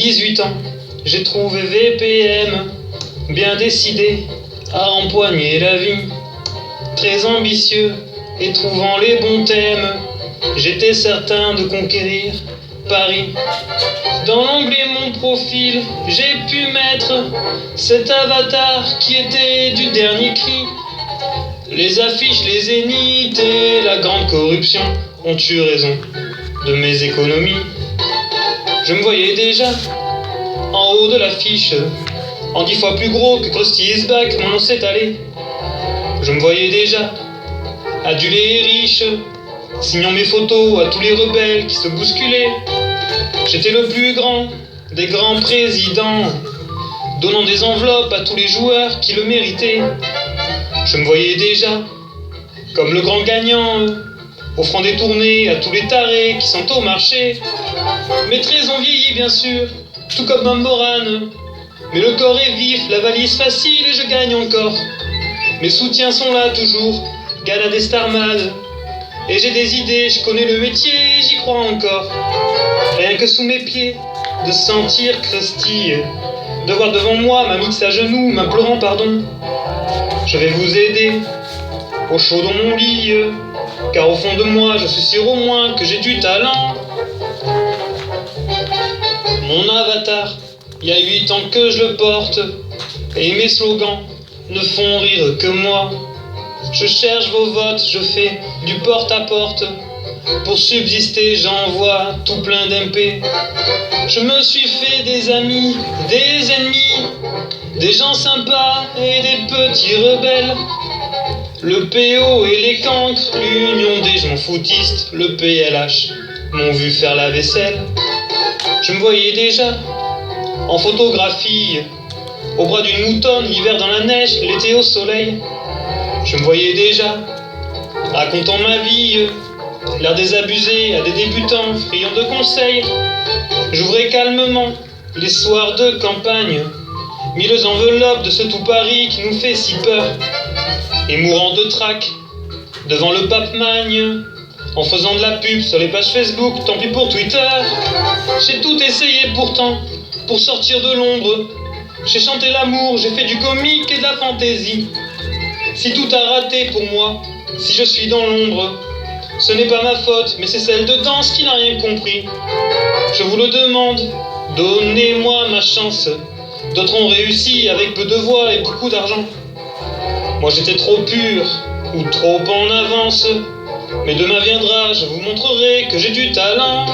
18 ans, j'ai trouvé VPM, bien décidé à empoigner la vie. Très ambitieux et trouvant les bons thèmes, j'étais certain de conquérir Paris. Dans l'onglet Mon profil, j'ai pu mettre cet avatar qui était du dernier cri. Les affiches, les zéniths et la grande corruption ont eu raison de mes économies. Je me voyais déjà en haut de l'affiche, en 10 fois plus gros que Krusty is Back, mon nom s'est allé. Je me voyais déjà adulé et riche, signant mes photos à tous les rebelles qui se bousculaient. J'étais le plus grand des grands présidents, donnant des enveloppes à tous les joueurs qui le méritaient. Je me voyais déjà comme le grand gagnant, offrant des tournées à tous les tarés qui sont au marché. Mes traits ont vieilli bien sûr, tout comme Mamboran, mais le corps est vif, la valise facile et je gagne encore. Mes soutiens sont là toujours, Gala des Starmad. Et j'ai des idées, je connais le métier, j'y crois encore. Rien que sous mes pieds, de sentir Krusty, de voir devant moi ma mix à genoux, m'implorant pardon. Je vais vous aider, au chaud dans mon lit, car au fond de moi, je suis sûr au moins que j'ai du talent. Mon avatar, il y a 8 ans que je le porte, et mes slogans ne font rire que moi. Je cherche vos votes, je fais du porte-à-porte. Pour subsister, j'envoie tout plein d'MP. Je me suis fait des amis, des ennemis, des gens sympas et des petits rebelles. Le PO et les cancres, l'union des gens foutistes, le PLH, m'ont vu faire la vaisselle. Je me voyais déjà en photographie, au bras d'une moutonne, l'hiver dans la neige, l'été au soleil. Je me voyais déjà racontant ma vie, l'air désabusé à des débutants friands de conseils. J'ouvrais calmement les soirs de campagne, mille enveloppes de ce tout Paris qui nous fait si peur, et mourant de trac devant le pape Magne, en faisant de la pub sur les pages Facebook, tant pis pour Twitter. J'ai tout essayé pourtant pour sortir de l'ombre. J'ai chanté l'amour, j'ai fait du comique et de la fantaisie. Si tout a raté pour moi, si je suis dans l'ombre, ce n'est pas ma faute, mais c'est celle de Danse qui n'a rien compris. Je vous le demande, donnez-moi ma chance. D'autres ont réussi avec peu de voix et beaucoup d'argent. Moi j'étais trop pur, ou trop en avance. Mais demain viendra, je vous montrerai que j'ai du talent.